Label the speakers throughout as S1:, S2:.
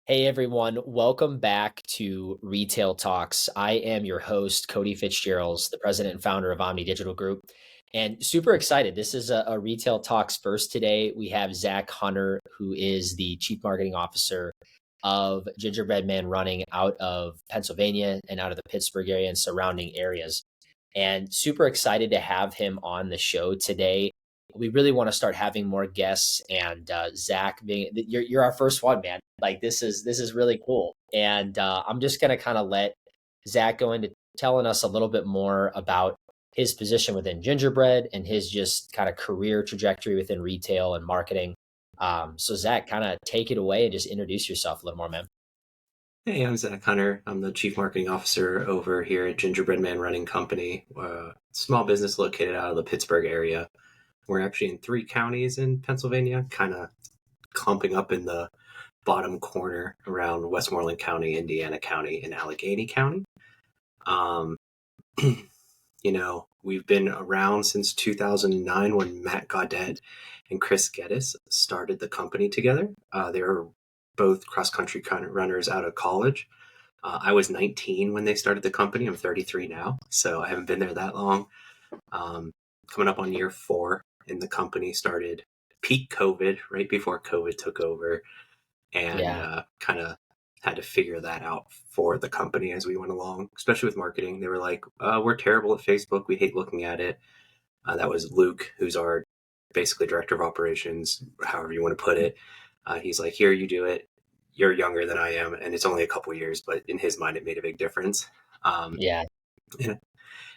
S1: Hey everyone, welcome back to Retail Talks. I am your host, Cody Fitzgerald, the president and founder of Omni Digital Group, and super excited. This is a Retail Talks first today. We have Zach Hunter, who is the Chief Marketing Officer of Gingerbread Man running out of Pennsylvania and out of the Pittsburgh area and surrounding areas. And super excited to have him on the show today. We really want to start having more guests, and Zach being you're our first one, man. Like this is really cool, and I'm just gonna kind of let Zach go into telling us a little bit more about his position within Gingerbread and his just kind of career trajectory within retail and marketing. So Zach, kind of take it away and just introduce yourself a little more, man.
S2: Hey, I'm Zach Hunter. I'm the Chief Marketing Officer over here at Gingerbread Man Running Company, a small business located out of the Pittsburgh area. We're actually in 3 counties in Pennsylvania, kind of clumping up in the bottom corner around Westmoreland County, Indiana County, and Allegheny County. Um, we've been around since 2009 when Matt Gaudet and Chris Geddes started the company together. They were both cross-country runners out of college. I was 19 when they started the company. I'm 33 now, so I haven't been there that long. Coming up on year 4 in the company, started peak COVID, right before COVID took over, and
S1: Yeah,
S2: kind of had to figure that out for the company as we went along, especially with marketing. They were like, we're terrible at Facebook. We hate looking at it. That was Luke, who's our basically director of operations, however you want to put it. He's like, here, you do it. You're younger than I am, and it's only a couple years, but in his mind, it made a big difference.
S1: yeah,
S2: And,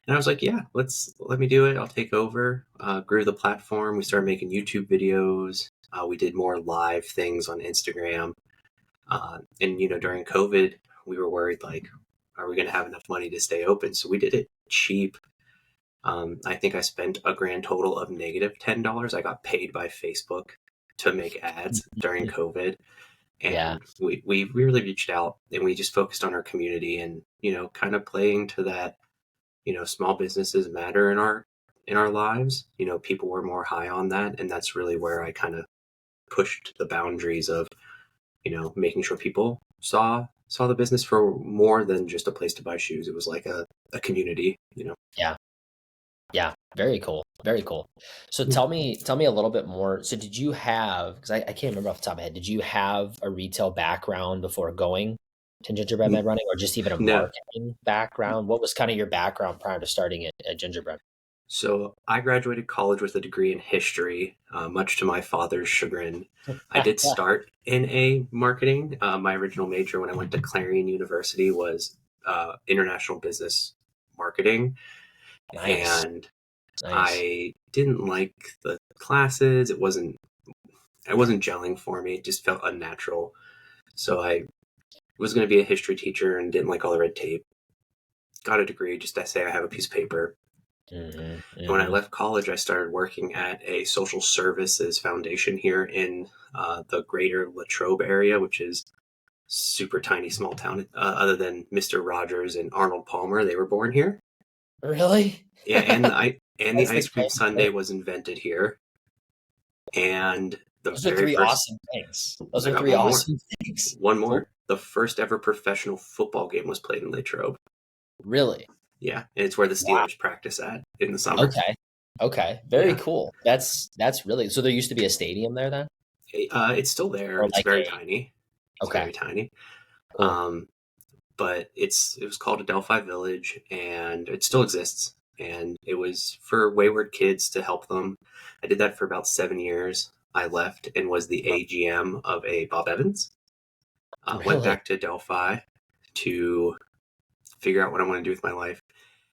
S2: and I was like, yeah, let me do it. I'll take over. Grew the platform. We started making YouTube videos. We did more live things on Instagram. And during COVID, we were worried, like, are we going to have enough money to stay open? So we did it cheap. I think I spent a grand total of negative $10. I got paid by Facebook to make ads during COVID.
S1: yeah,
S2: And we really reached out, and we just focused on our community and, kind of playing to that, small businesses matter in our lives. People were more high on that. And that's really where I kind of pushed the boundaries of, making sure people saw the business for more than just a place to buy shoes. It was like a community.
S1: yeah. Yeah, very cool. Very cool. So tell me a little bit more. So did you have, because I can't remember off the top of my head, did you have a retail background before going to Gingerbread Man Running, or just even a
S2: No.
S1: marketing background? What was kind of your background prior to starting at Gingerbread?
S2: So I graduated college with a degree in history, much to my father's chagrin. I did start in a marketing. My original major when I went to Clarion University was international business marketing,
S1: Nice,
S2: and
S1: nice.
S2: I didn't like the classes. It wasn't gelling for me. It just felt unnatural. So I was going to be a history teacher and didn't like all the red tape. Got a degree just to say I have a piece of paper.
S1: Hmm,
S2: And when I
S1: hmm.
S2: left college, I started working at a social services foundation here in the greater Latrobe area, which is super tiny small town. Other than Mr. Rogers and Arnold Palmer, they were born here.
S1: Really?
S2: Yeah, and the
S1: That's the
S2: ice cream
S1: claim to
S2: sundae
S1: fame.
S2: was invented here. And the
S1: Those are
S2: very
S1: three
S2: first,
S1: awesome things. Those
S2: I
S1: are
S2: got
S1: three
S2: one more,
S1: awesome things.
S2: one
S1: Cool.
S2: more. The first ever professional football game was played in Latrobe.
S1: Really?
S2: Yeah, and it's where the
S1: Wow.
S2: Steelers practice at in the summer.
S1: Okay. Okay. Very
S2: Yeah,
S1: cool. That's really, so there used to be a stadium there then?
S2: it's still there.
S1: Or
S2: It's
S1: like
S2: very
S1: a,
S2: tiny. It's
S1: okay,
S2: very tiny.
S1: cool.
S2: Um, but it was called Adelphi Village, and it still exists. And it was for wayward kids to help them. I did that for about 7 years. I left and was the AGM of a Bob Evans. Went
S1: Really?
S2: back to Delphi to figure out what I want to do with my life.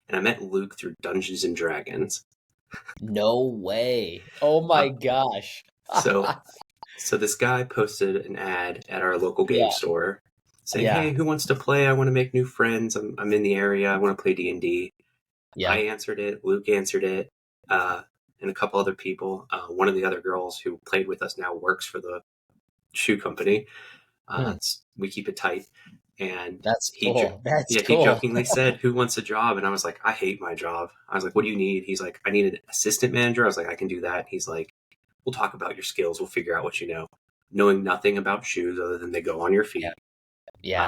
S2: And I met Luke through Dungeons and Dragons.
S1: No way. Oh my
S2: Uh,
S1: gosh.
S2: so So this guy posted an ad at our local game
S1: Yeah,
S2: store saying,
S1: yeah,
S2: "Hey, who wants to play? I want to make new friends. I'm in the area. I want to play D&D." I
S1: yeah.
S2: answered it. Luke answered it, uh, and a couple other people. One of the other girls who played with us now works for the shoe company.
S1: Hmm,
S2: We keep it tight, and
S1: that's cool. That's
S2: he
S1: cool.
S2: jokingly said, "Who wants a job?" And I was like, "I hate my job." I was like, "What do you need?" He's like, "I need an assistant manager." I was like, "I can do that." He's like, "We'll talk about your skills. We'll figure out what you know." Knowing nothing about shoes other than they go on your
S1: Yeah,
S2: feet.
S1: Yeah.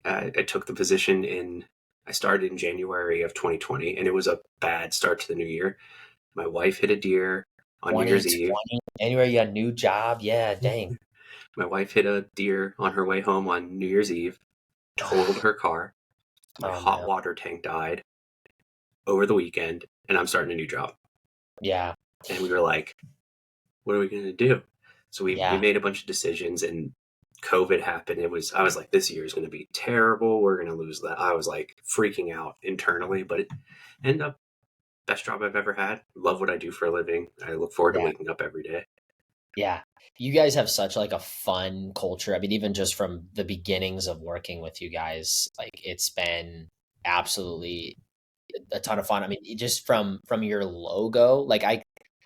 S2: I took the position I started in January of 2020, and it was a bad start to the new year. My wife hit a deer on New Year's Eve.
S1: 2020. Anywhere you got a new job? Yeah, dang.
S2: My wife hit a deer on her way home on New Year's Eve, totaled her car. My
S1: Oh
S2: hot
S1: man.
S2: water tank died over the weekend, and I'm starting a new job.
S1: Yeah.
S2: And we were like, what are we going to do? So we
S1: Yeah.
S2: made a bunch of decisions, and COVID happened. I was like, this year is going to be terrible. We're going to lose that. I was like freaking out internally, but it ended up best job I've ever had. Love what I do for a living. I look forward to
S1: Yeah.
S2: waking up every day.
S1: Yeah. You guys have such like a fun culture. I mean, even just from the beginnings of working with you guys, like it's been absolutely a ton of fun. I mean, just from your logo, like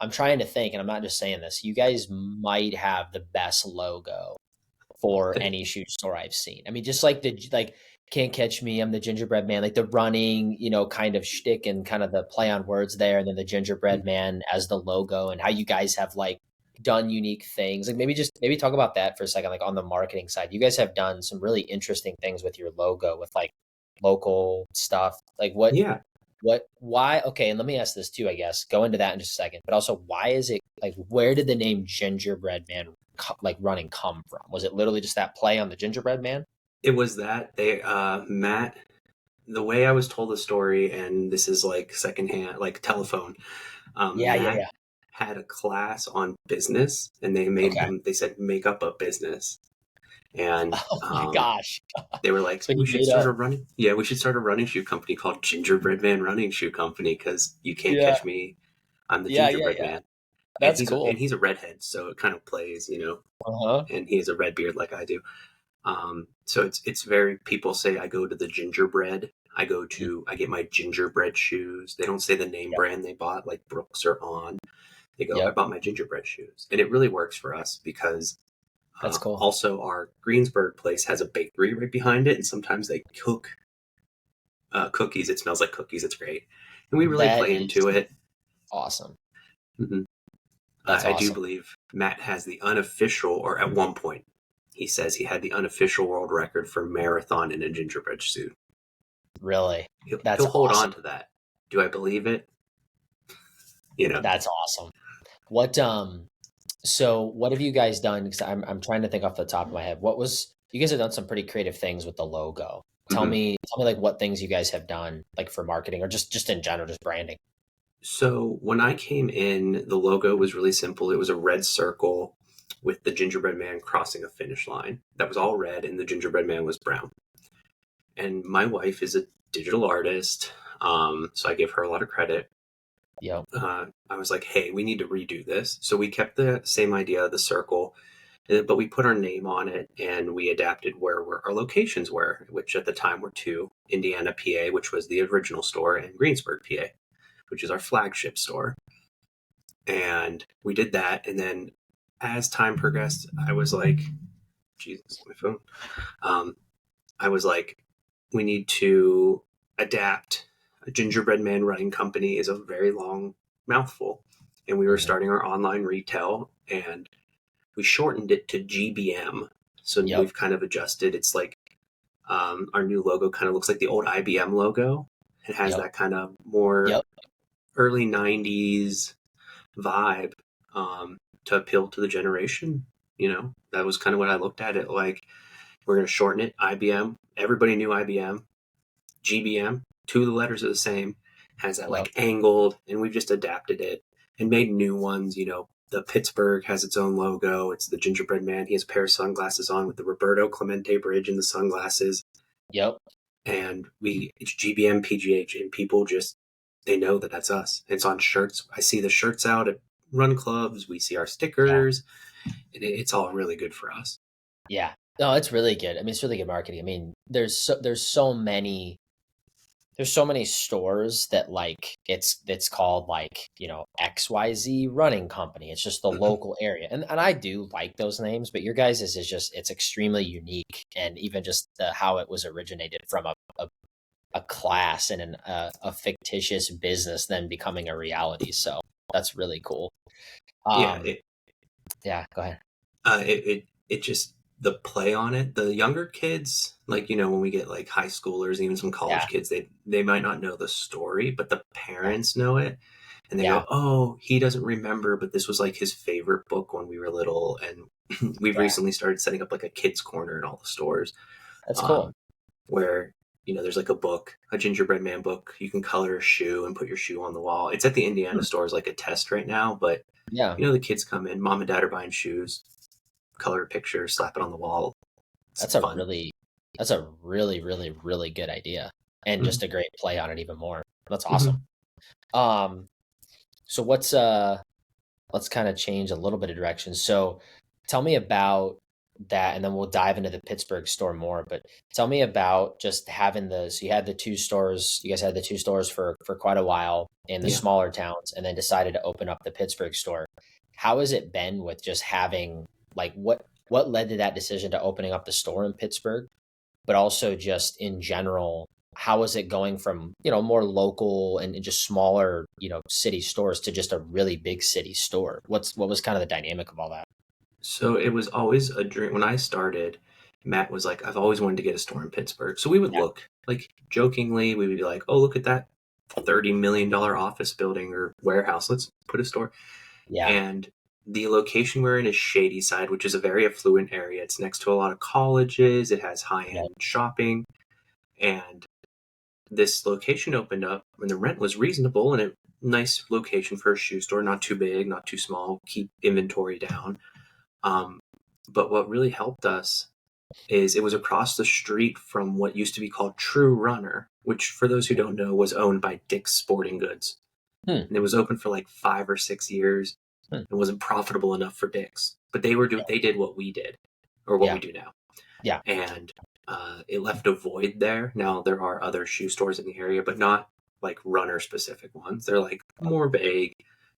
S1: I'm trying to think, and I'm not just saying this. You guys might have the best logo for any shoe store I've seen. I mean, just like the like can't catch me, I'm the gingerbread man, like the running, kind of shtick and kind of the play on words there, and then the gingerbread man as the logo, and how you guys have like done unique things. Like maybe talk about that for a second, like on the marketing side. You guys have done some really interesting things with your logo, with like local stuff. Like
S2: Yeah,
S1: why? Okay, and let me ask this too, I guess. Go into that in just a second. But also, why is it like, where did the name Gingerbread Man like running come from? Was it literally just that play on the Gingerbread Man?
S2: it was that Matt. The way I was told the story, and this is like secondhand, like telephone.
S1: Yeah, yeah,
S2: Matt
S1: yeah.
S2: had a class on business, and they made
S1: Okay.
S2: him. They said make up a business, and
S1: Oh my gosh.
S2: they were like,
S1: So he
S2: we should
S1: made
S2: start
S1: up.
S2: a running. Yeah, we should start a running shoe company called Gingerbread Man Running Shoe Company because you can't
S1: Yeah,
S2: catch me. I'm the
S1: yeah, yeah,
S2: gingerbread
S1: yeah.
S2: man, and
S1: That's cool.
S2: he's a redhead, so it kind of plays,
S1: Uh-huh.
S2: and he has a red beard like I do. So it's very, people say I go to the gingerbread.
S1: Mm,
S2: I get my gingerbread shoes. They don't say the name
S1: Yep.
S2: brand they bought, like Brooks or On. They go, I
S1: Yep.
S2: bought my gingerbread shoes. And it really works for us because
S1: That's cool.
S2: also our Greensburg place has a bakery right behind it. And sometimes they cook cookies. It smells like cookies. It's great. And we really
S1: That
S2: play
S1: is
S2: into it.
S1: awesome.
S2: hmm
S1: That's
S2: I do
S1: awesome.
S2: believe Matt has the unofficial, or at one point, he says he had the unofficial world record for marathon in a gingerbread suit.
S1: Really. That's
S2: He'll hold
S1: awesome.
S2: on to that. Do I believe it? You know.
S1: That's awesome. What So what have you guys done? Because I'm trying to think off the top of my head. What was You guys have done some pretty creative things with the logo.
S2: hmm
S1: Tell me like what things you guys have done like for marketing or just in general, just branding.
S2: So when I came in, the logo was really simple. It was a red circle with the gingerbread man crossing a finish line. That was all red, and the gingerbread man was brown. And my wife is a digital artist, so I give her a lot of credit.
S1: Yep.
S2: I was like, hey, we need to redo this. So we kept the same idea of the circle, but we put our name on it and we adapted where our locations were, which at the time were two: Indiana, PA, which was the original store, and Greensburg, PA, which is our flagship store. And we did that. And then as time progressed, I was like, Jesus, my phone. Um, I was like, we need to adapt. A gingerbread man running company is a very long mouthful. And we were
S1: Hmm.
S2: starting our online retail, and we shortened it to GBM. So
S1: Yep.
S2: we've kind of adjusted. It's like our new logo kind of looks like the old IBM logo. It has
S1: Yep.
S2: that kind of more
S1: Yep.
S2: early 90s vibe, to appeal to the generation. That was kind of what I looked at it like. We're going to shorten it. IBM. Everybody knew IBM. GBM. Two of the letters are the same. Has that
S1: Yep.
S2: like angled, and we've just adapted it and made new ones. The Pittsburgh has its own logo. It's the gingerbread man. He has a pair of sunglasses on with the Roberto Clemente bridge and the sunglasses.
S1: Yep.
S2: And it's GBM PGH, and people just, they know that that's us. It's on shirts. I see the shirts out at run clubs. We see our
S1: Yeah.
S2: stickers. It's all really good for us.
S1: Yeah. No, it's really good. I mean, it's really good marketing. I mean, there's so many stores that like it's called like XYZ running company. It's just the local area, and I do like those names, but your guys is just it's extremely unique, and even just how it was originated from a class and a fictitious business then becoming a reality. So that's really cool.
S2: Yeah,
S1: um yeah, go ahead.
S2: it just the play on it. The younger kids, like, when we get like high schoolers, even some
S1: Yeah,
S2: college kids, they might not know the story, but the
S1: yeah,
S2: parents know it. And they
S1: yeah,
S2: go, "Oh, he doesn't remember, but this was like his favorite book when we were little." And we've
S1: yeah.
S2: recently started setting up like a kids corner in all the stores,
S1: That's cool.
S2: um, where there's like a book, a gingerbread man book. You can color a shoe and put your shoe on the wall. It's at the Indiana
S1: Hmm.
S2: stores like a test right now, but
S1: Yeah,
S2: the kids come in, mom and dad are buying shoes, color a picture, slap it on the wall. It's
S1: that's a
S2: fun.
S1: really that's a really, really, really good idea, and
S2: Hmm.
S1: just a great play on it even more. That's awesome.
S2: Hmm.
S1: Um, so let's kind of change a little bit of direction. So tell me about that, and then we'll dive into the Pittsburgh store more. But tell me about just having so you had the two stores, you guys had the two stores for quite a while in the
S2: Yeah.
S1: smaller towns, and then decided to open up the Pittsburgh store. How has it been with just having, like, what led to that decision to opening up the store in Pittsburgh? But also just in general, how is it going from, more local and just smaller, city stores to just a really big city store? What was kind of the dynamic of all that?
S2: So it was always a dream. When I started, Matt was like, I've always wanted to get a store in Pittsburgh. So we would
S1: Yeah.
S2: look, like, jokingly, we would be like, oh, look at that $30 million office building or warehouse. Let's put a store.
S1: Yeah.
S2: And the location we're in is Shady Side, which is a very affluent area. It's next to a lot of colleges. It has high
S1: Yeah.
S2: end shopping. And this location opened up and the rent was reasonable and a nice location for a shoe store, not too big, not too small, keep inventory down. Um, but what really helped us is it was across the street from what used to be called True Runner, which, for those who don't know, was owned by Dick's Sporting Goods.
S1: Hmm.
S2: And it was open for like 5 or 6 years.
S1: Hmm.
S2: It wasn't profitable enough for Dick's, but they did what we did, or what we
S1: Yeah.
S2: do now,
S1: Yeah.
S2: and it left a void there. Now there are other shoe stores in the area, but not like runner specific ones. They're like more vague,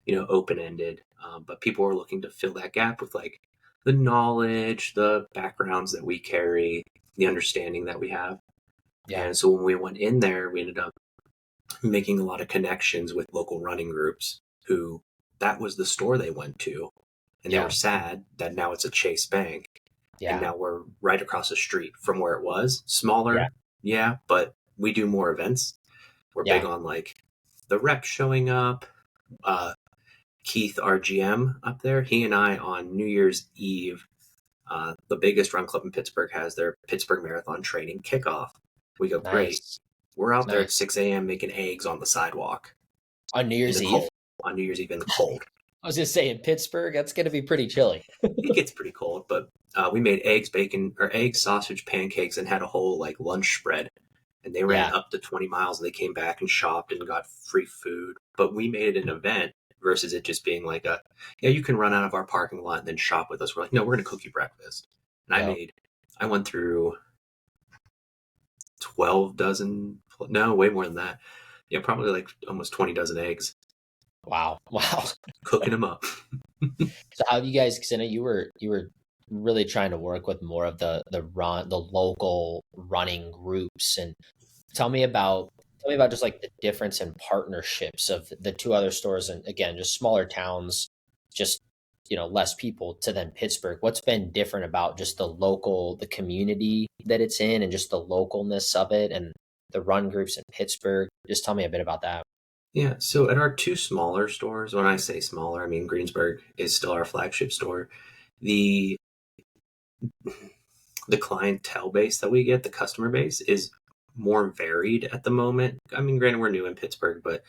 S2: open ended. But people are looking to fill that gap with like the knowledge, the backgrounds that we carry, the understanding that we have.
S1: Yeah.
S2: And so when we went in there, we ended up making a lot of connections with local running groups who that was the store they went to. And they were
S1: Yeah.
S2: sad that now it's a Chase Bank. And
S1: Yeah.
S2: now we're right across the street from where it was.
S1: Yeah.
S2: Smaller, yeah, but we do more events. We're big
S1: Yeah.
S2: on like the rep showing up. Uh, Keith, our GM up there, he and I on New Year's Eve, the biggest run club in Pittsburgh has their Pittsburgh Marathon training kickoff. We go, great.
S1: Nice.
S2: We're out there at
S1: Nice.
S2: 6 a.m. making eggs on the sidewalk
S1: On New
S2: in the
S1: Year's Eve?
S2: cold, on New Year's Eve in the cold.
S1: I was gonna say in Pittsburgh, that's gonna be pretty chilly.
S2: It gets pretty cold, but we made eggs, bacon, or eggs, sausage, pancakes, and had a whole like lunch spread. And they ran
S1: Yeah.
S2: up to 20 miles and they came back and shopped and got free food. But we made it an event versus it just being like yeah, you can run out of our parking lot and then shop with us. We're like, no, we're going to cook you breakfast. And
S1: Yep.
S2: I went through 12 dozen, no, way more than that. Yeah, probably like almost 20 dozen eggs,
S1: Wow. Wow.
S2: cooking them up.
S1: So how do you guys? Because I know you were really trying to work with more of the local running groups, and tell me about just like the difference in partnerships of the two other stores, and again, just smaller towns, just less people, to then Pittsburgh. What's been different about just the community that it's in, and just the localness of it, and the run groups in Pittsburgh? Just tell me a bit about that.
S2: Yeah, so at our two smaller stores, when I say smaller, I mean Greensburg is still our flagship store. The the clientele base that we get, the customer base, is more varied at the moment. I mean, granted, we're new in Pittsburgh, but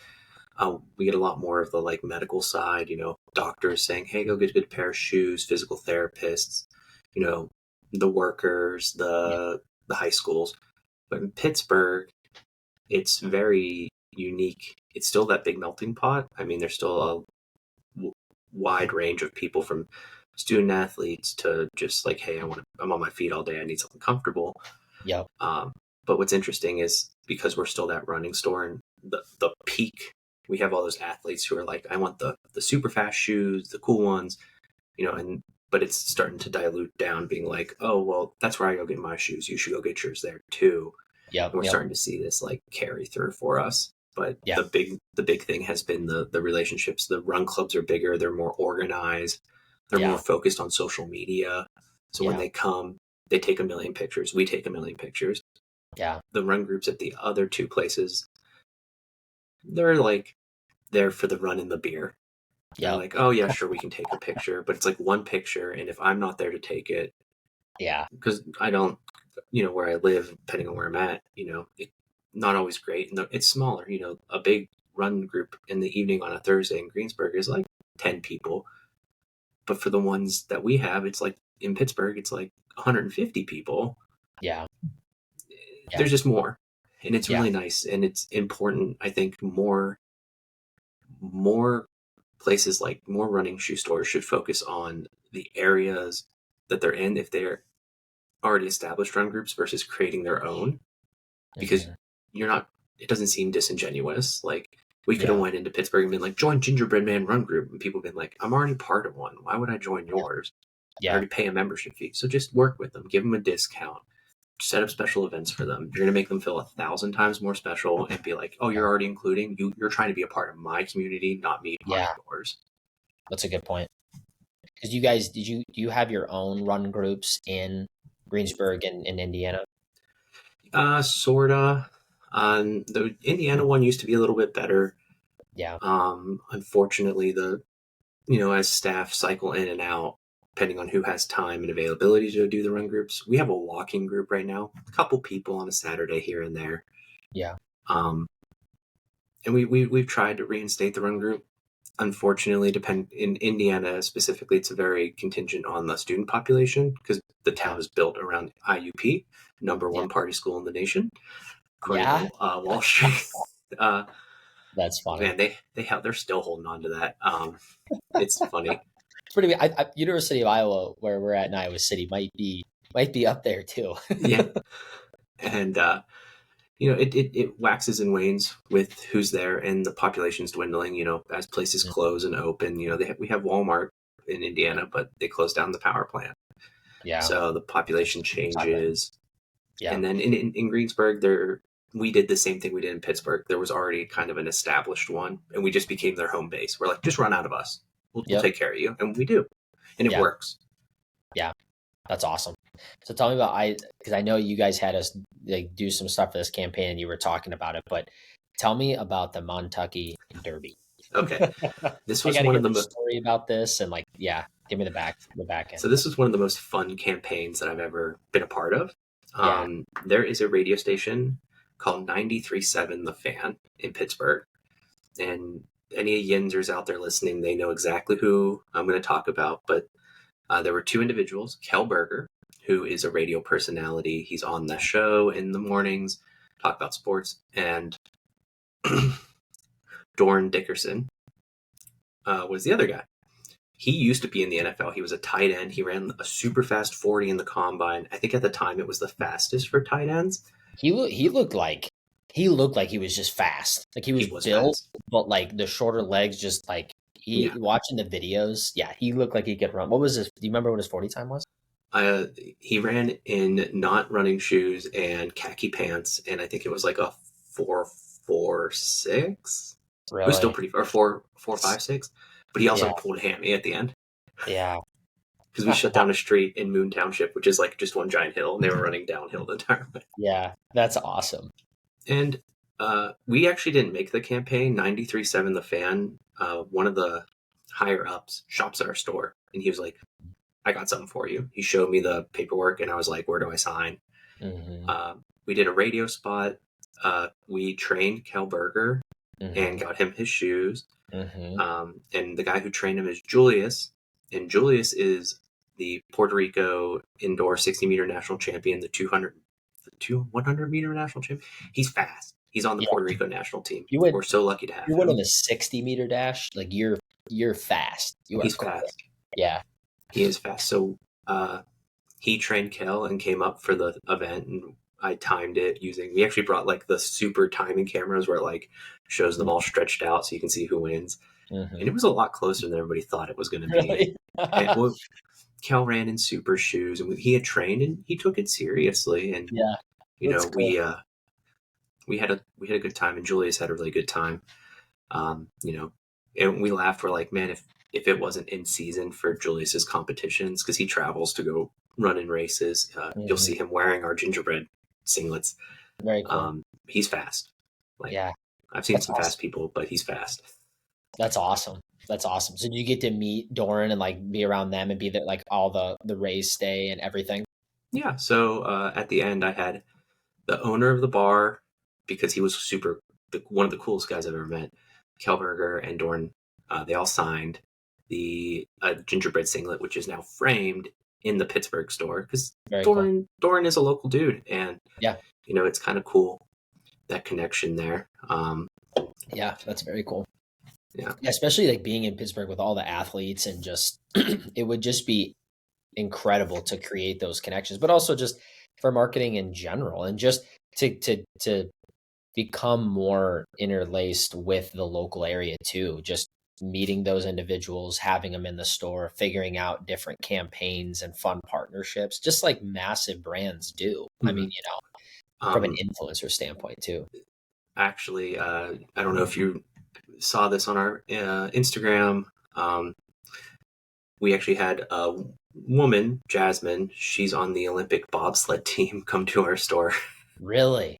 S2: we get a lot more of the like medical side. Doctors saying, "Hey, go get a good pair of shoes." Physical therapists, you know, the workers,
S1: Yeah.
S2: the high schools. But in Pittsburgh, it's very unique. It's still that big melting pot. I mean, there's still a wide range of people from student athletes to just like, hey, I'm on my feet all day. I need something comfortable.
S1: Yep.
S2: Um, but what's interesting is because we're still that running store and the peak, we have all those athletes who are like, I want the super fast shoes, the cool ones, and but it's starting to dilute down, being like, oh well, that's where I go get my shoes. You should go get yours there too.
S1: Yep.
S2: And we're
S1: Yep.
S2: starting to see this like carry through for us. But
S1: Yeah.
S2: the big thing has been the relationships. The run clubs are bigger. They're more organized. They're more
S1: Yeah.
S2: focused on social media. So when they come, they take 1,000,000 pictures. We take 1,000,000 pictures.
S1: Yeah.
S2: The run groups at the other two places, they're like there for the run and the beer. They're
S1: Yeah.
S2: like, oh yeah, sure, we can take a picture, but it's like one picture, and if I'm not there to take it,
S1: Yeah.
S2: because I don't, where I live, depending on where I'm at, it's not always great, and it's smaller. A big run group in the evening on a Thursday in Greensburg is like 10 people, but for the ones that we have, it's like in Pittsburgh, it's like 150 people.
S1: Yeah. Yeah.
S2: There's just more, and it's
S1: Yeah.
S2: really nice, and it's important. I think more places, like more running shoe stores, should focus on the areas that they're in if they're already established run groups versus creating their own, because
S1: Mhm.
S2: you're not it doesn't seem disingenuous. Like, we could have
S1: Yeah.
S2: went into Pittsburgh and been like, join Gingerbread Man run group, and people have been like, I'm already part of one, why would I join
S1: Yeah.
S2: yours? I
S1: Yeah.
S2: already pay a membership fee. So just work with them, give them a discount, set up special events for them. You're going to make them feel 1,000 times more special and be like, oh,
S1: Yeah.
S2: you're already including you're trying to be a part of my community, not me part
S1: Yeah.
S2: of yours.
S1: That's a good point. Because you guys, do you have your own run groups in Greensburg and in Indiana?
S2: Sorta. The Indiana one used to be a little bit better.
S1: Yeah.
S2: Unfortunately, as staff cycle in and out, depending on who has time and availability to do the run groups, we have a walking group right now, a couple people on a Saturday here and there.
S1: Yeah.
S2: Um, and we've tried to reinstate the run group. Unfortunately, in Indiana specifically, it's very contingent on the student population, because the town
S1: Yeah.
S2: is built around IUP, number
S1: Yeah.
S2: one party school in the nation, according
S1: Yeah.
S2: to Wall Street. uh,
S1: That's funny.
S2: Man, they're still holding on to that. It's funny.
S1: It's pretty. University of Iowa, where we're at in Iowa City, might be up there too.
S2: Yeah, and it waxes and wanes with who's there, and the population's dwindling. As places close and open. We have Walmart in Indiana, but they closed down the power plant,
S1: Yeah.
S2: so the population
S1: Exactly.
S2: changes.
S1: Yeah.
S2: And then in Greensburg, we did the same thing we did in Pittsburgh. There was already kind of an established one, and we just became their home base. We're like, just run out of us. We'll
S1: Yep.
S2: take care of you, and we do, and it
S1: Yeah.
S2: works.
S1: Yeah. That's awesome. So tell me because I know you guys had us like do some stuff for this campaign and you were talking about it, but tell me about the Montucky Derby.
S2: Okay, this
S1: I
S2: was
S1: got to
S2: one
S1: hear
S2: of
S1: the
S2: the
S1: story about this and yeah, give me the back end.
S2: so this was one of the most fun campaigns that I've ever been a part of.
S1: Yeah.
S2: There is a radio station called 93.7 The Fan in Pittsburgh, and any Yinzers out there listening, they know exactly who I'm going to talk about. But there were two individuals, Kel Berger, who is a radio personality. He's on the show in the mornings, talk about sports, and Dorn Dickerson was the other guy. He used to be in the NFL. He was a tight end. He ran a super fast 40 in the combine. I think at the time it was the fastest for tight ends.
S1: He looked like he was just fast. Like he was
S2: He was
S1: built,
S2: fast.
S1: but like the shorter legs just like
S2: Yeah.
S1: watching the videos, yeah, he looked like he could run. What was his do you remember what his 40 time was?
S2: He ran in not running shoes and khaki pants, and I think it was like a 4.46. It was still
S1: Really?
S2: pretty, or 4.56, but he also
S1: Yeah.
S2: pulled a hammy at the end
S1: Yeah.
S2: because we shut down a street in Moon Township, which is like just one giant hill, and they were running downhill the entire way.
S1: Yeah. That's awesome.
S2: And we actually didn't make the campaign. 93.7 The Fan, one of the higher ups, shops at our store, and he was like, I got something for you. He showed me the paperwork, and I was like, where do I sign?
S1: Mhm.
S2: We did a radio spot. We trained Kel Berger and
S1: Mhm.
S2: got him his shoes.
S1: Mhm.
S2: And the guy who trained him is Julius. And Julius is the Puerto Rico indoor 60-meter national champion, the 100-meter national champion. He's fast. He's on the
S1: Yeah.
S2: Puerto Rico national team.
S1: You went
S2: We're so lucky to have
S1: you went
S2: him.
S1: on a 60-meter dash. Like you're fast. You are
S2: He's
S1: quick.
S2: fast.
S1: Yeah.
S2: He is fast. So he trained Kel and came up for the event, and I timed it we actually brought like the super timing cameras where it like shows them all stretched out so you can see who wins. And it
S1: Mhm.
S2: was a lot closer than everybody thought it was going to be.
S1: Really?
S2: And Kel ran in super shoes, and he had trained and he took it seriously. And
S1: Yeah. That's cool.
S2: we had a good time, and Julius had a really good time. And we laughed. We're like, man, if it wasn't in season for Julius's competitions, because he travels to go running races, you'll
S1: Mhm.
S2: see him wearing our gingerbread singlets.
S1: Very cool.
S2: He's fast. Like,
S1: Yeah,
S2: I've seen
S1: that's
S2: some
S1: awesome.
S2: fast people, but he's fast.
S1: That's awesome. That's awesome. So do you get to meet Doran and, like, be around them and be there, like, all the race day and everything?
S2: Yeah. So at the end, I had the owner of the bar, because he was one of the coolest guys I've ever met. Kelberger and Dorn, they all signed the gingerbread singlet, which is now framed in the Pittsburgh store, because
S1: Very cool.
S2: Doran is a local dude, and
S1: Yeah.
S2: it's kind of cool, that connection there.
S1: Yeah, that's very cool.
S2: Yeah.
S1: Yeah, especially, like, being in Pittsburgh with all the athletes and just it would just be incredible to create those connections, but also just for marketing in general and just to become more interlaced with the local area too. Just meeting those individuals, having them in the store, figuring out different campaigns and fun partnerships, just like massive brands do. I mean,
S2: hmm
S1: from an
S2: Um,
S1: influencer standpoint too.
S2: Actually, I don't know if you saw this on our Instagram. Um, we actually had a woman, Jasmine. She's on the Olympic bobsled team. Come to our store.
S1: Really?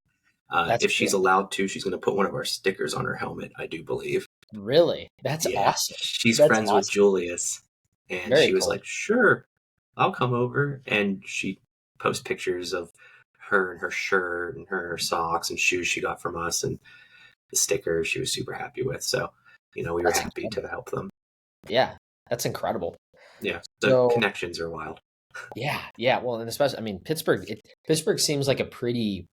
S1: That's
S2: If she's
S1: cool.
S2: allowed to, she's going to put one of our stickers on her helmet, I do believe.
S1: Really? That's
S2: Yeah,
S1: awesome.
S2: she's
S1: That's
S2: friends with
S1: awesome.
S2: Julius, and
S1: Very
S2: she was
S1: cool.
S2: like, "Sure, I'll come over." And she posts pictures of her and her shirt and her socks and shoes she got from us, and the stickers she was super happy with. So, we were
S1: That's
S2: happy
S1: incredible.
S2: to help them.
S1: Yeah, that's incredible.
S2: Yeah, the
S1: So
S2: connections are wild.
S1: yeah, yeah. Well, and especially, I mean, Pittsburgh seems like a pretty,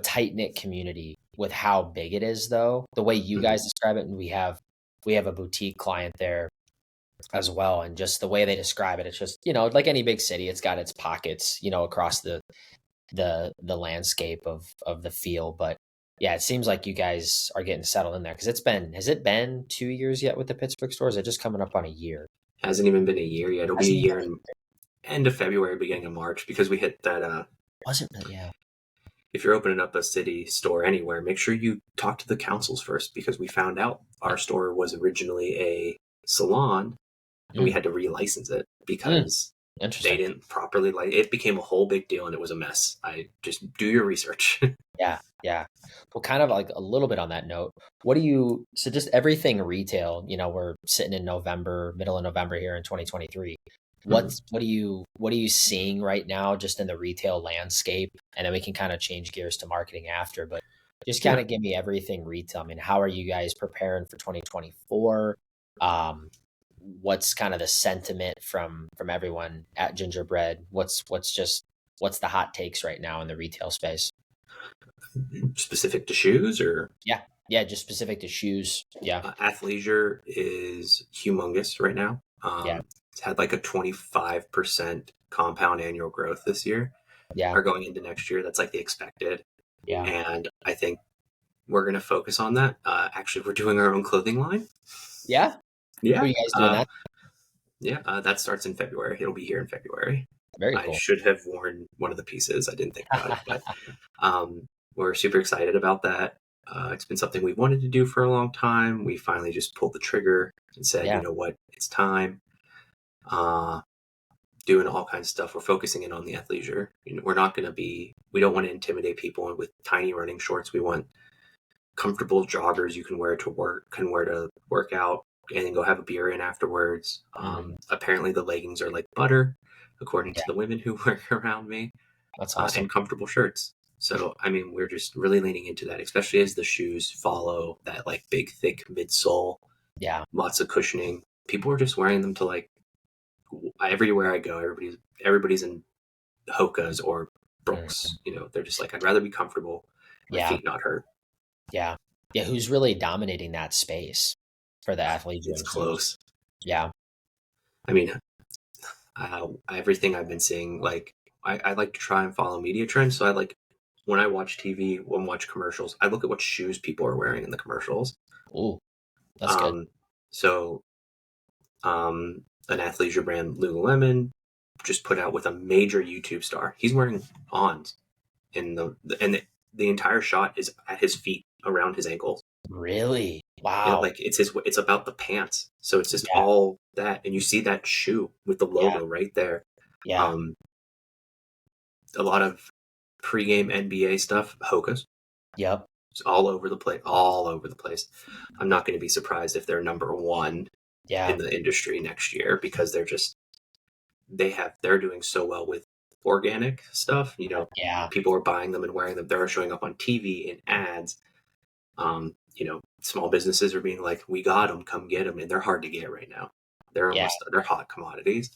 S1: tight knit community with how big it is, though. The way you
S2: hmm
S1: guys describe it, and we have a boutique client there as well, and just the way they describe it, it's just, like any big city, it's got its pockets, across the landscape of the feel. But yeah, it seems like you guys are getting settled in there because has it been 2 years yet with the Pittsburgh stores? Is it just coming up on a year?
S2: Hasn't even been a year yet. It'll be a
S1: Hasn't
S2: year
S1: even
S2: in end of February, beginning of March, because we hit that.
S1: wasn't really, yeah.
S2: If you're opening up a city store anywhere, make sure you talk to the councils first, because we found out our
S1: Yep.
S2: store was originally a salon and we
S1: Mm,
S2: had to relicense it
S1: mm,
S2: because they
S1: interesting.
S2: didn't properly it became a whole big deal and it was a mess. I just do your research.
S1: Yeah, yeah. Well, kind of like a little bit on that note, so just everything retail, we're sitting in November, middle of November here in 2023.
S2: Mhm.
S1: What are you seeing right now just in the retail landscape? And then we can kind of change gears to marketing after, but just kind
S2: Yeah.
S1: of give me everything retail. I mean, how are you guys preparing for 2024? Um, what's kind of the sentiment from everyone at Gingerbread? What's the hot takes right now in the retail space?
S2: Specific to shoes, or
S1: Yeah. Yeah, just specific to shoes. Yeah.
S2: athleisure is humongous right now.
S1: Yeah.
S2: It's had like a 25% compound annual growth this year,
S1: Yeah.
S2: or going into next year. That's like the expected.
S1: Yeah.
S2: And I think we're going to focus on that. Actually, we're doing our own clothing line.
S1: Yeah? Who are
S2: Yeah.
S1: you guys doing that?
S2: Yeah. That starts in February. It'll be here in February.
S1: Very
S2: I
S1: cool.
S2: should have worn one of the pieces. I didn't think about it, but we're super excited about that. It's been something we've wanted to do for a long time. We finally just pulled the trigger and said, you
S1: Yeah.
S2: know what, it's time. Uh, Doing all kinds of stuff. We're focusing in on the athleisure. We're not going to we don't want to intimidate people with tiny running shorts. We want comfortable joggers you can wear to work out, and then go have a beer in afterwards.
S1: Mhm.
S2: Apparently, the leggings are like butter, according
S1: Yeah,
S2: to the women who work around me,
S1: that's awesome.
S2: and comfortable shirts. So, I mean, we're just really leaning into that, especially as the shoes follow that like big, thick midsole,
S1: Yeah.
S2: lots of cushioning. People are just wearing them to like everywhere I go. Everybody's in Hoka's or
S1: Mhm.
S2: Brooks. They're just like, I'd rather be comfortable, my
S1: Yeah.
S2: feet not hurt.
S1: Yeah. Yeah, who's really dominating that space for the athleisure
S2: It's
S1: and shoes?
S2: close.
S1: Yeah.
S2: I mean, everything I've been seeing, like I like to try and follow media trends. So I like when I watch TV, when I watch commercials, I look at what shoes people are wearing in the commercials.
S1: Ooh, that's good.
S2: Um, so an athleisure brand, Lululemon, just put out with a major YouTube star. He's wearing Ons in the entire shot is at his feet around his ankles.
S1: Really? Wow.
S2: Like it's about the pants. So it's just
S1: Yeah.
S2: all that, and you see that shoe with the
S1: Yeah.
S2: logo right there.
S1: Yeah.
S2: a lot of pregame NBA stuff, Hokas.
S1: Yep.
S2: It's all over the place, all over the place. I'm not going to be surprised if they're number one in
S1: Yeah.
S2: the industry next year because they're doing so well with organic stuff.
S1: Yeah.
S2: People are buying them and wearing them. They're showing up on TV in ads. Small businesses are being like, "We got them, come get them," and they're hard to get right now.
S1: Yeah.
S2: They're hot commodities.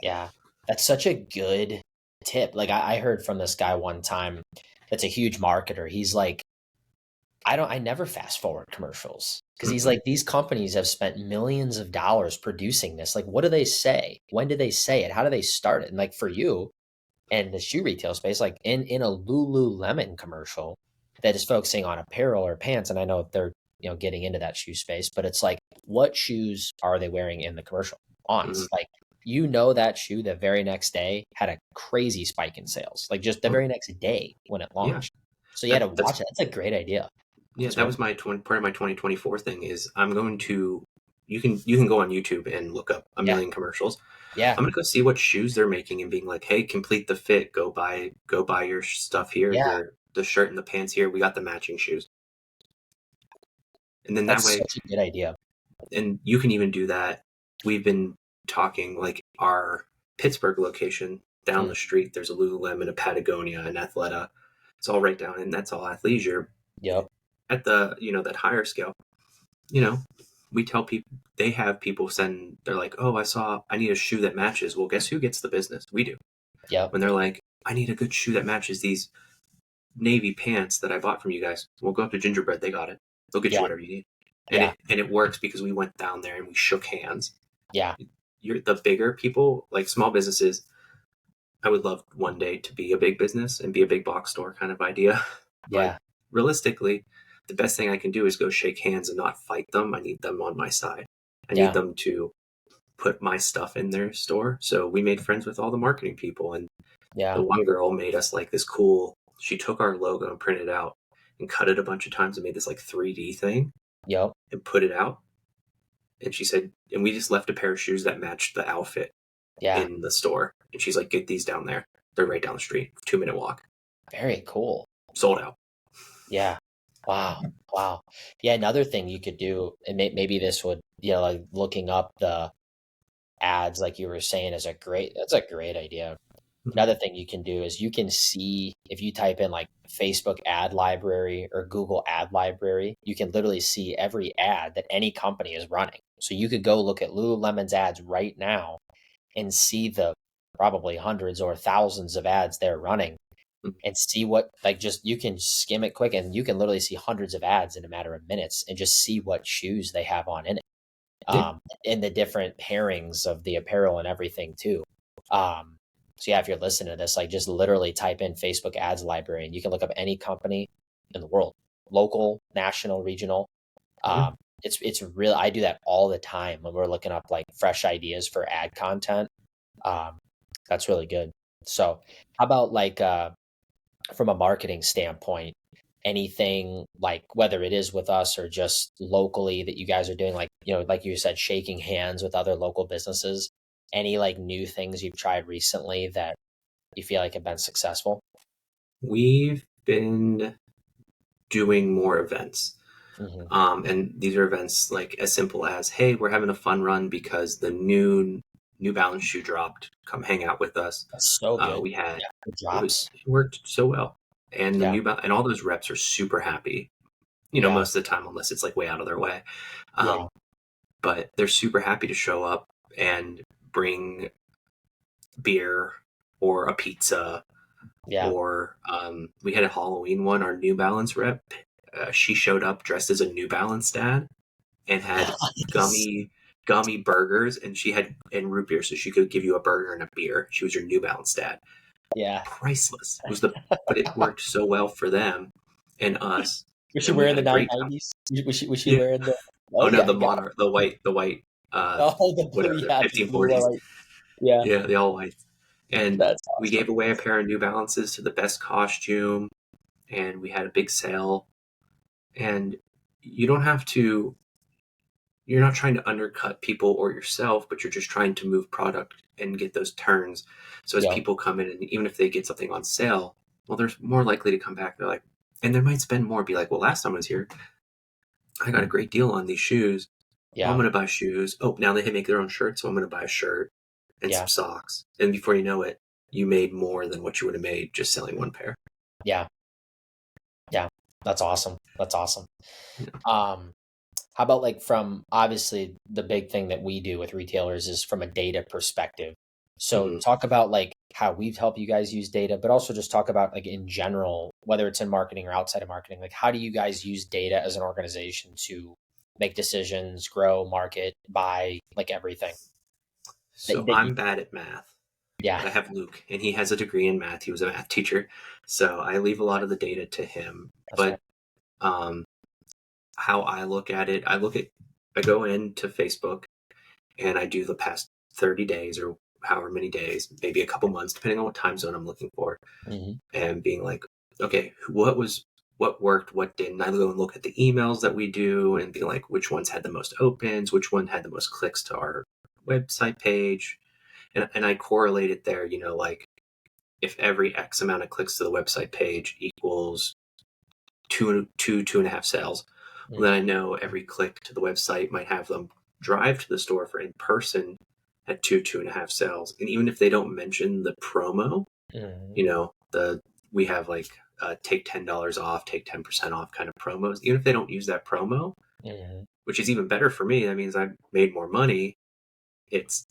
S1: Yeah. That's such a good tip. Like I heard from this guy one time that's a huge marketer. He's like, I never fast forward commercials because he's
S2: Mm-mm.
S1: like, these companies have spent millions of dollars producing this. Like, what do they say? When do they say it? How do they start it? And like for you and the shoe retail space, like in a Lululemon commercial that is focusing on apparel or pants, and I know they're getting into that shoe space, but it's like, what shoes are they wearing in the commercial?
S2: Mm-mm.
S1: Ons. Like that shoe the very next day had a crazy spike in sales, like just the
S2: Oh,
S1: very next day when it
S2: yeah,
S1: launched. So you had to
S2: that's
S1: watch it. That's a great idea.
S2: yeah. That
S1: Sorry.
S2: was part of my 2024 thing. Is I'm going to you can go on YouTube and look up a
S1: Yeah.
S2: million commercials.
S1: Yeah.
S2: I'm gonna go see what shoes they're making and being like, "Hey, complete the fit. Go buy your stuff here.
S1: Yeah.
S2: The shirt and the pants here. We got the matching shoes." And then that
S1: That's
S2: way,
S1: such a good idea.
S2: and you can even do that. We've been talking like our Pittsburgh location down
S1: Mm.
S2: the street. There's a Lululemon, a Patagonia, an Athleta. It's all right down, and that's all athleisure.
S1: Yep.
S2: At the that higher scale, you know, we tell people they have people send. They're like, "Oh, I need a shoe that matches." Well, guess who gets the business? We do.
S1: Yep.
S2: When they're like, "I need a good shoe that matches these navy pants that I bought from you guys," we'll go up to Gingerbread. They got it. They'll get you
S1: Yeah.
S2: whatever you need, and
S1: Yeah.
S2: it works because we went down there and we shook hands.
S1: Yeah.
S2: You're the bigger people, like small businesses. I would love one day to be a big business and be a big box store kind of idea. But
S1: Yeah.
S2: realistically, the best thing I can do is go shake hands and not fight them. I need them on my side. I need
S1: Yeah.
S2: them to put my stuff in their store. So we made friends with all the marketing people. And the
S1: Yeah.
S2: one girl made us like this cool, she took our logo and printed it out and cut it a bunch of times and made this like 3D thing
S1: Yep.
S2: and put it out. And she said, and we just left a pair of shoes that matched the outfit
S1: Yeah.
S2: in the store. And she's like, "Get these down there. They're right down the street, 2-minute walk."
S1: Very cool.
S2: Sold out.
S1: Yeah. Wow. Wow. Yeah. Another thing you could do, and maybe this would, like looking up the ads, like you were saying, that's a great idea.
S2: Mhm.
S1: Another thing you can do is you can see if you type in like Facebook ad library or Google ad library, you can literally see every ad that any company is running. So you could go look at Lululemon's ads right now and see the probably hundreds or thousands of ads they're running and see what, like, just you can skim it quick and you can literally see hundreds of ads in a matter of minutes and just see what shoes they have on in it.
S2: Yeah.
S1: And the different pairings of the apparel and everything too. So yeah, if you're listening to this, like just literally type in Facebook ads library and you can look up any company in the world, local, national, regional.
S2: Yeah.
S1: It's real. I do that all the time when we're looking up like fresh ideas for ad content. Um, that's really good. So how about like from a marketing standpoint, anything like whether it is with us or just locally that you guys are doing, like, like you said, shaking hands with other local businesses, any like new things you've tried recently that you feel like have been successful?
S2: We've been doing more events.
S1: Hmm.
S2: And these are events like as simple as, "Hey, we're having a fun run because the New Balance shoe dropped. Come hang out with us."
S1: That's so good.
S2: We had
S1: Yeah. It
S2: it
S1: drops.
S2: worked so well, and the
S1: Yeah.
S2: New Balance and all those reps are super happy.
S1: Yeah.
S2: Most of the time, unless it's like way out of their way.
S1: Yeah.
S2: Um, but they're super happy to show up and bring beer or a pizza.
S1: Yeah.
S2: Or we had a Halloween one. Our New Balance rep, she showed up dressed as a New Balance dad and had
S1: Nice.
S2: gummy burgers, and she had and root beer, so she could give you a burger and a beer. She was your New Balance dad.
S1: Yeah.
S2: Priceless. It was but it worked so well for them and us,
S1: Was she
S2: and we
S1: wearing
S2: had
S1: the
S2: a great time.
S1: 990s? Was she
S2: Yeah.
S1: wearing the?
S2: Oh
S1: Oh
S2: no,
S1: yeah,
S2: the
S1: got
S2: monarch, the white,
S1: oh the blue,
S2: whatever, the
S1: yeah, the blue
S2: 1540s.
S1: white. Yeah,
S2: Yeah, the all white. And
S1: that's
S2: we
S1: awesome.
S2: gave away a pair of New Balances to the best costume, and we had a big sale. And you don't have to you're not trying to undercut people or yourself, but you're just trying to move product and get those turns. So as
S1: Yeah.
S2: people come in, and even if they get something on sale, well, they're more likely to come back. They're like, and they might spend more, be like, well, last time I was here, I got a great deal on these shoes. Well, I'm
S1: Yeah.
S2: going to buy shoes. Oh, now they make their own shirts, so I'm going to buy a shirt and some
S1: Yeah.
S2: socks. And before you know it, you made more than what you would have made just selling one pair.
S1: Yeah. Yeah. That's awesome. That's awesome.
S2: Yeah.
S1: Um, how about like from obviously the big thing that we do with retailers is from a data perspective. So
S2: Mhm.
S1: talk about like how we've helped you guys use data, but also just talk about like in general, whether it's in marketing or outside of marketing, like how do you guys use data as an organization to make decisions, grow, market, buy, like everything
S2: So
S1: that you,
S2: I'm bad at math,
S1: yeah,
S2: but I have Luke, and he has a degree in math. He was a math teacher. So I leave a lot of the data to him.
S1: that's fine.
S2: But um, how I look at it, I go into Facebook and I do the past 30 days or however many days, maybe a couple months, depending on what time zone I'm looking for,
S1: Hmm.
S2: and being like, okay, what worked, what didn't. I go and look at the emails that we do and be like, which ones had the most opens, which one had the most clicks to our website page. And I correlate it there, like if every X amount of clicks to the website page equals two and a half sales, well, then I know every click to the website might have them drive to the store for in person at two and a half sales. And even if they don't mention the promo,
S1: Hmm.
S2: you know, we have like take $10 off, take 10% off kind of promos. Even if they don't use that promo,
S1: Hmm.
S2: which is even better for me, that means I've made more money. It's,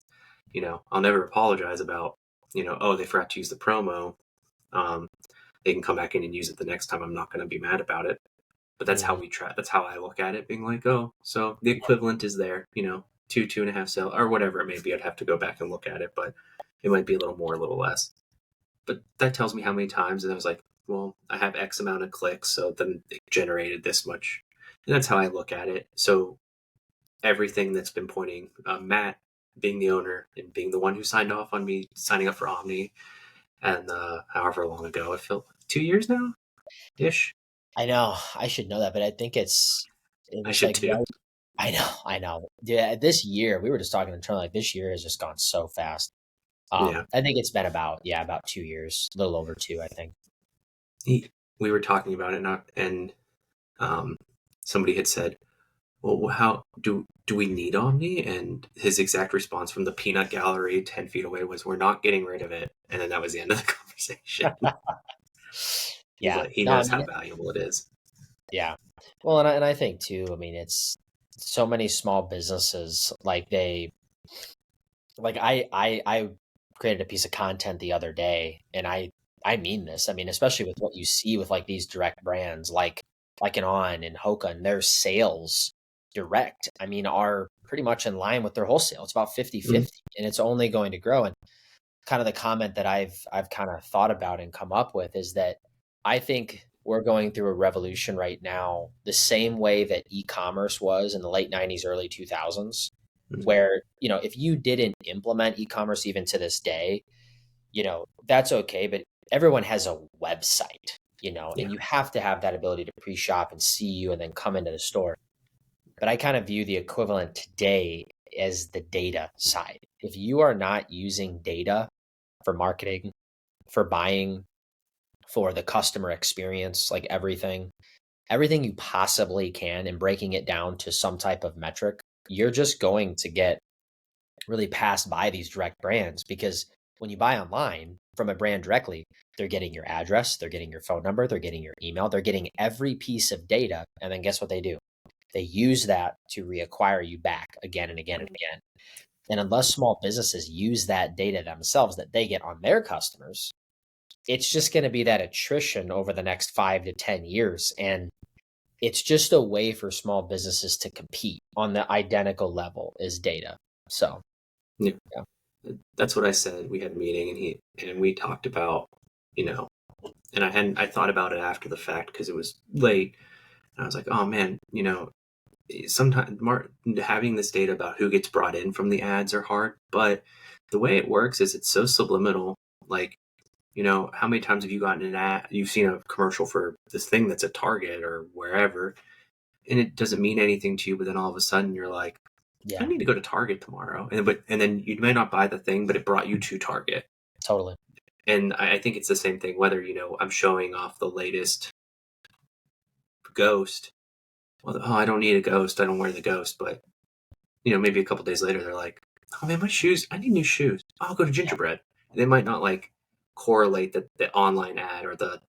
S2: I'll never apologize about, oh, they forgot to use the promo. Um, they can come back in and use it the next time. I'm not going to be mad about it. But that's how
S1: Hmm.
S2: we try. That's how I look at it, being like, oh, so the equivalent is there, two and a half sale or whatever it may be. I'd have to go back and look at it, but it might be a little more, a little less. But that tells me how many times. And I was like, well, I have X amount of clicks, so then it generated this much. And that's how I look at it. So everything that's been pointing, Matt being the owner and being the one who signed off on me signing up for Omni, and however long ago, I feel 2 years now ish.
S1: I know I should know that, but I think it
S2: I
S1: was
S2: should
S1: like
S2: too.
S1: right. I know. Yeah, this year we were just talking internally. Like this year has just gone so fast.
S2: Yeah.
S1: I think it's been about 2 years, a little over two, I think.
S2: We were talking about it, and um, somebody had said, well, how do we need Omni? And his exact response from the peanut gallery 10 feet away was, we're not getting rid of it. And then that was the end of the conversation. He's
S1: Yeah.
S2: like, he
S1: No, I
S2: knows
S1: mean,
S2: how valuable it is.
S1: yeah. Well, and I think too. I mean, it's so many small businesses like I created a piece of content the other day, and I mean this. I mean, especially with what you see with like these direct brands like an On and Hoka, and their sales direct, I mean, are pretty much in line with their wholesale. It's about 50
S2: Mhm.
S1: 50, and it's only going to grow. And kind of the comment that I've kind of thought about and come up with is that I think we're going through a revolution right now, the same way that e-commerce was in the late 90s, early 2000s,
S2: Mhm.
S1: where, if you didn't implement e-commerce even to this day, that's okay, but everyone has a website,
S2: Yeah.
S1: and you have to have that ability to pre-shop and see you and then come into the store. But I kind of view the equivalent today as the data side. If you are not using data for marketing, for buying, for the customer experience, like everything you possibly can, and breaking it down to some type of metric, you're just going to get really passed by these direct brands because when you buy online from a brand directly, they're getting your address, they're getting your phone number, they're getting your email, they're getting every piece of data. And then guess what they do? They use that to reacquire you back again and again and again. And unless small businesses use that data themselves that they get on their customers, it's just going to be that attrition over the next 5 to 10 years. And it's just a way for small businesses to compete on the identical level as data. So,
S2: Yeah.
S1: yeah.
S2: That's what I said. We had a meeting, and we talked about, you know, and I thought about it after the fact because it was late. And I was like, oh man, sometimes having this data about who gets brought in from the ads are hard, but the way it works is it's so subliminal. Like, how many times have you gotten an ad, you've seen a commercial for this thing that's at Target or wherever, and it doesn't mean anything to you, but then all of a sudden you're like,
S1: Yeah.
S2: I need to go to Target tomorrow, and then you may not buy the thing, but it brought you to Target.
S1: Totally.
S2: And I think it's the same thing. Whether I'm showing off the latest Ghost. Well, oh, I don't need a Ghost. I don't wear the Ghost, but maybe a couple days later, they're like, "Oh man, my shoes! I need new shoes. I'll go to
S1: Yeah.
S2: Gingerbread." They might not like correlate the online ad or the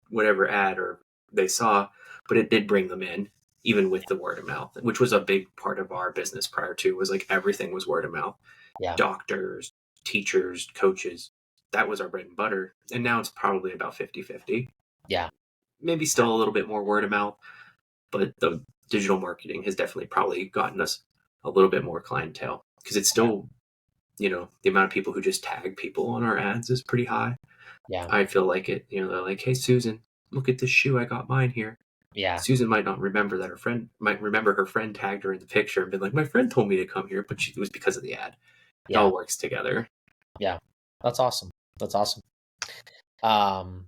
S2: whatever ad or they saw, but it did bring them in, even with the word of mouth, which was a big part of our business prior to. Was like everything was word of mouth.
S1: Yeah.
S2: Doctors, teachers, coaches. That was our bread and butter, and now it's probably about 50-50.
S1: Yeah.
S2: Maybe still a little bit more word of mouth, but the digital marketing has definitely probably gotten us a little bit more clientele because it's still, the amount of people who just tag people on our ads is pretty high.
S1: Yeah.
S2: I feel like it, they're like, "Hey, Susan, look at this shoe. I got mine here."
S1: Yeah.
S2: Susan might not remember that might remember her friend tagged her in the picture and been like, "My friend told me to come here," but it was because of the ad. It
S1: Yeah.
S2: all works together.
S1: Yeah. That's awesome. That's awesome. Um,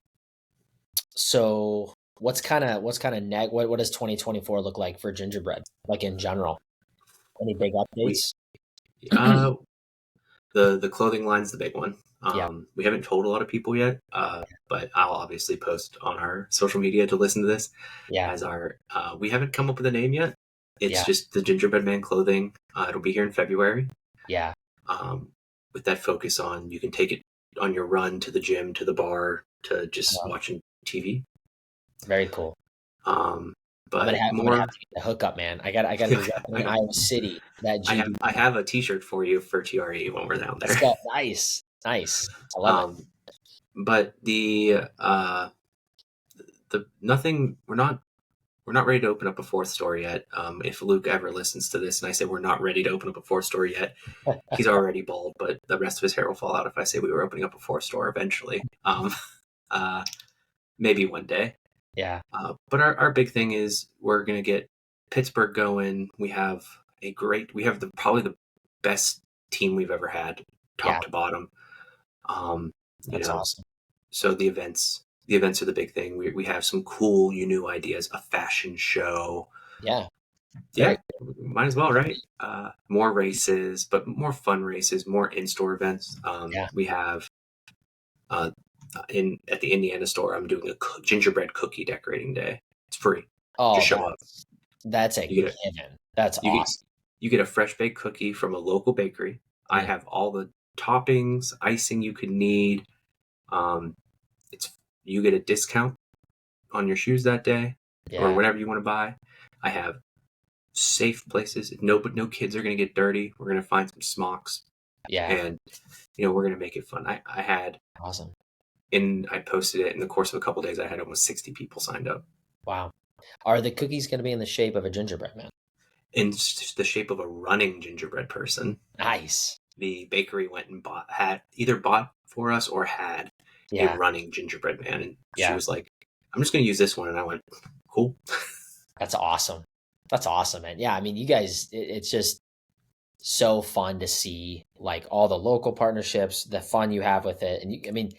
S1: so what does 2024 look like for Gingerbread? Like in general? Any big
S2: We,
S1: updates?
S2: uh, the clothing line's the big one.
S1: Yeah.
S2: We haven't told a lot of people yet, but I'll obviously post on our social media to listen to this
S1: Yeah.
S2: as our. We haven't come up with a name yet. It's
S1: Yeah.
S2: just the Gingerbread Man clothing. It'll be here in February.
S1: Yeah.
S2: Um, with that focus on, you can take it on your run to the gym, to the bar, to just
S1: Wow.
S2: watching TV.
S1: Very cool.
S2: Um, but
S1: I'm gonna have
S2: more,
S1: to get the hookup, man. I gotta be
S2: I
S1: repping
S2: got.
S1: Iowa City. That GB.
S2: I have a T-shirt for you for TRE when we're down
S1: Let's
S2: there.
S1: go. Nice. Nice. I love it.
S2: Um, but the nothing. We're not ready to open up a fourth store yet. If Luke ever listens to this and I say we're not ready to open up a fourth store yet, he's already bald, but the rest of his hair will fall out if I say we were opening up a fourth store eventually. Uh, maybe one day.
S1: Yeah.
S2: But our big thing is we're gonna get Pittsburgh going. We have probably the best team we've ever had,
S1: Yeah.
S2: top to bottom. Um, you
S1: That's
S2: know,
S1: awesome.
S2: so the events are the big thing. We have some cool new ideas, a fashion show.
S1: Yeah. Very
S2: Yeah, might as well, right? More races, but more fun races, more in-store events.
S1: yeah.
S2: We have uh, in at the Indiana store. I'm doing a gingerbread cookie decorating day. It's free.
S1: Oh,
S2: Just show up.
S1: that's a
S2: You get a
S1: given. That's
S2: you get
S1: awesome.
S2: you get a fresh baked cookie from a local bakery. I
S1: Mm,
S2: have all the toppings, icing you could need. Um, it's you get a discount on your shoes that day or
S1: yeah.
S2: whatever you want to buy. I have safe places. No kids are going to get dirty. We're going to find some smocks,
S1: Yeah.
S2: and we're going to make it fun. I had
S1: Awesome.
S2: I posted it in the course of a couple of days. I had almost 60 people signed up
S1: Wow. Are the cookies going to be in the shape of a gingerbread man?
S2: in the shape of a running gingerbread person.
S1: Nice.
S2: The bakery went and bought for us or had a
S1: Yeah.
S2: running gingerbread man, and she
S1: Yeah.
S2: was like, "I'm just going to use this one," and I went, "Cool."
S1: That's awesome. That's awesome, man. Yeah. I mean, you guys, it's just so fun to see like all the local partnerships, the fun you have with it. And I mean,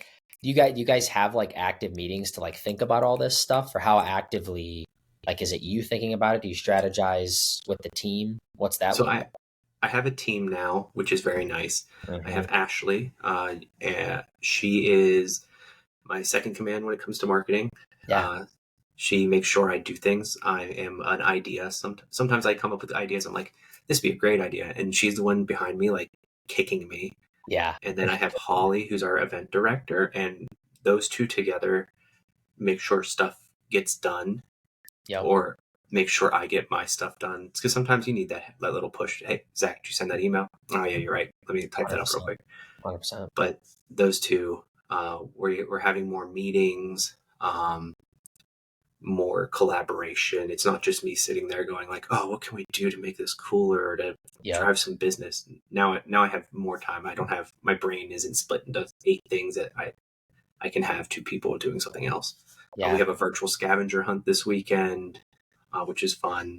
S1: you guys have like active meetings to like think about all this stuff, or how actively, like, is it you thinking about it? Do you strategize with the team? What's that
S2: So
S1: look
S2: I have a team now, which is very nice.
S1: like?
S2: I have Ashley. She is my second command when it comes to marketing.
S1: Yeah.
S2: She makes sure I do things. I am an idea. Sometimes I come up with ideas. I'm like, this would be a great idea. And she's the one behind me, like kicking me.
S1: Yeah.
S2: And then I have Holly, who's our event director. And those two together make sure stuff gets done
S1: Yep.
S2: or make sure I get my stuff done. It's because sometimes you need that little push. Hey, Zach, did you send that email? Oh, yeah, you're right. Let me type that up real
S1: 100%.
S2: quick.
S1: 100%.
S2: But those two, we're having more meetings, more collaboration. It's not just me sitting there going like, "Oh, what can we do to make this cooler or to
S1: Yep.
S2: drive some business?" Now I have more time. I don't have my brain isn't split into 8 things that I can have 2 people doing something else. We
S1: Yeah.
S2: have a virtual scavenger hunt this weekend, which is fun.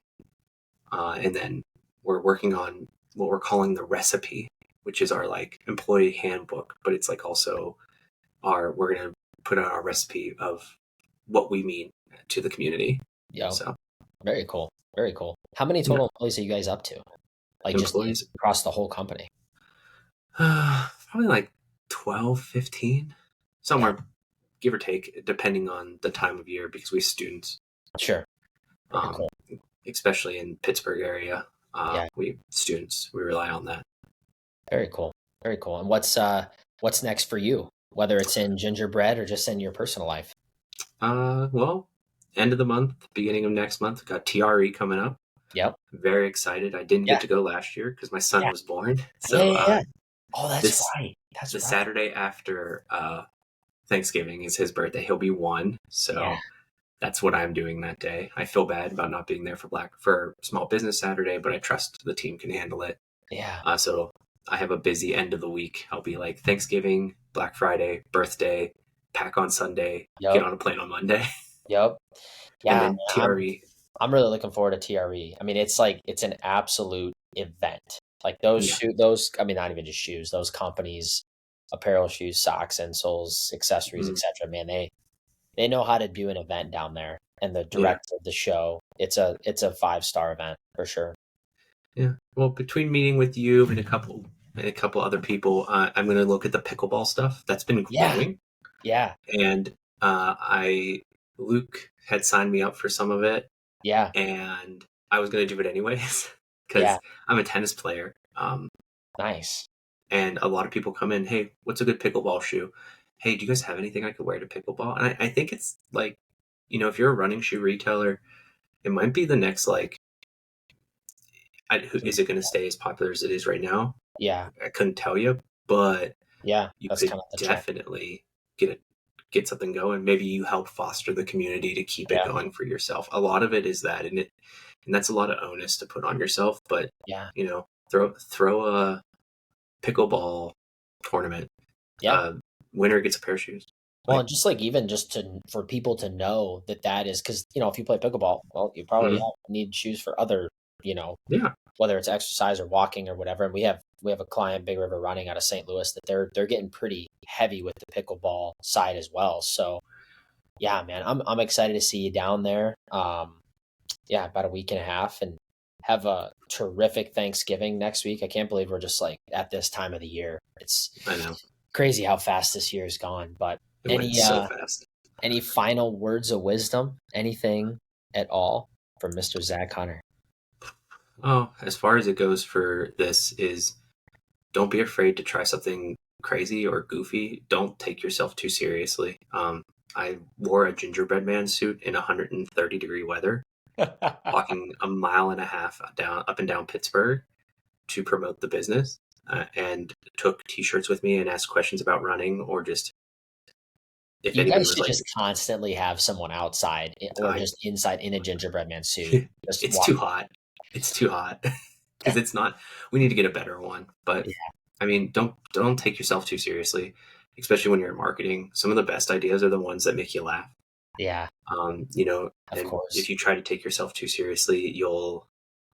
S2: And then we're working on what we're calling the recipe, which is our like employee handbook, but it's like also we're going to put out our recipe of what we mean to the community.
S1: Yep.
S2: So
S1: Very cool. Very cool. How many
S2: yeah,
S1: total employees are you guys up to? Like just
S2: Employees,
S1: across the whole company?
S2: probably like 12, 15,
S1: Yeah,
S2: somewhere, give or take, depending on the time of year, because we have students,
S1: sure. Very
S2: um,
S1: cool.
S2: especially in Pittsburgh area.
S1: Yeah,
S2: We students, we rely on that.
S1: very cool. Very cool. And what's next for you? Whether it's in Gingerbread or just in your personal life?
S2: Well, end of the month, beginning of next month, got TRE coming up.
S1: Yep.
S2: Very excited. I didn't
S1: Yeah.
S2: get to go last year because my son
S1: Yeah.
S2: was born.
S1: Yeah.
S2: So
S1: Yeah. Yeah. Oh, that's
S2: this
S1: right. That's
S2: the
S1: right.
S2: Saturday after Thanksgiving is his birthday. He'll be 1,
S1: Yeah.
S2: so that's what I'm doing that day. I feel bad about not being there for Small Business Saturday, but I trust the team can handle it.
S1: Yeah.
S2: So I have a busy end of the week. I'll be like Thanksgiving, Black Friday, birthday, pack on Sunday, get
S1: Yep.
S2: on a plane on Monday,
S1: Yep.
S2: and
S1: Yeah, man,
S2: then TRE.
S1: I'm really looking forward to TRE. I mean, it's an absolute event. Like
S2: Yeah.
S1: those, I mean, not even just shoes, those companies, apparel, shoes, socks, insoles, accessories,
S2: Mm,
S1: etc. Man, they know how to do an event down there. And the
S2: yeah.
S1: director of the show, it's a 5-star event for sure.
S2: Yeah. Well, between meeting with you and a couple other people, I'm going to look at the pickleball stuff that's been
S1: Yeah.
S2: growing.
S1: Yeah.
S2: And I Luke had signed me up for some of it,
S1: Yeah.
S2: and I was going to do it anyways
S1: Yeah.
S2: because I'm a tennis player.
S1: Nice.
S2: And a lot of people come in, hey, what's a good pickleball shoe? Hey, do you guys have anything I could wear to pickleball? And I think it's like, if you're a running shoe retailer, it might be the next like, is it going to stay as popular as it is right now?
S1: Yeah.
S2: I couldn't tell you, but
S1: Yeah.
S2: you
S1: That's
S2: could
S1: kind of the trend.
S2: definitely get something going. Maybe you help foster the community to keep it
S1: Yeah.
S2: going for yourself. A lot of it is that, and that's a lot of onus to put on yourself. But
S1: Yeah.
S2: throw a pickleball tournament.
S1: Yeah.
S2: Uh, Winner gets a pair of shoes.
S1: Well,
S2: Like,
S1: and just like even just for people to know that is because if you play pickleball, well, you probably
S2: mm,
S1: need shoes for other, you know,
S2: yeah,
S1: whether it's exercise or walking or whatever. And we have a client, Big River Running, out of St. Louis, that they're getting pretty heavy with the pickleball side as well. So yeah, man, I'm excited to see you down there. Yeah, about a week and a half, and have a terrific Thanksgiving next week. I can't believe we're just like at this time of the year. It's
S2: I know
S1: crazy how fast this year's gone. But
S2: it went
S1: any
S2: so fast.
S1: any final words of wisdom? Anything at all from Mr. Zach Hunter?
S2: Oh, as far as it goes for this is don't be afraid to try something crazy or goofy. Don't take yourself too seriously. I wore a gingerbread man suit in 130-degree weather, walking a mile and a half down up and down Pittsburgh to promote the business, and took T-shirts with me and asked questions about running, or just if
S1: You
S2: anybody
S1: guys
S2: was
S1: should
S2: like,
S1: just constantly have someone outside or
S2: I,
S1: just inside in a gingerbread man suit, just
S2: it's too
S1: walking.
S2: hot. It's too hot because it's not. We need to get a better one. But
S1: Yeah,
S2: I mean, don't take yourself too seriously, especially when you're in marketing. Some of the best ideas are the ones that make you laugh.
S1: yeah, of
S2: And if
S1: course.
S2: you try to take yourself too seriously,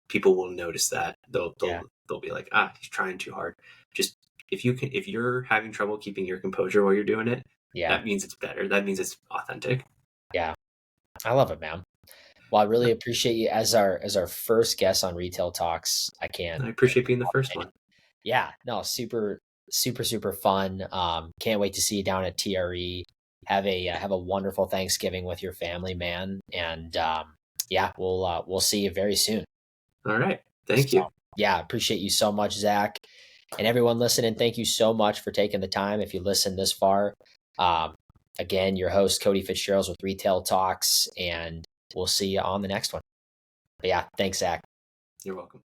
S2: people will notice that. They'll
S1: Yeah,
S2: they'll they'll be like, he's trying too hard. Just if you're having trouble keeping your composure while you're doing it,
S1: yeah,
S2: that means it's better. That means it's authentic.
S1: yeah. I love it, man. Well, I really appreciate you as our first guest on Retail Talks. I can't.
S2: I appreciate being the first one.
S1: Yeah, no, super, super, super fun. Can't wait to see you down at TRE. Have a wonderful Thanksgiving with your family, man. And yeah, we'll see you very soon.
S2: All right. Thank
S1: So
S2: you.
S1: yeah, appreciate you so much, Zach, and everyone listening. Thank you so much for taking the time. If you listened this far, um, again, your host Cody Fitzgerald with Retail Talks, and we'll see you on the next one. But yeah, thanks, Zach.
S2: You're welcome.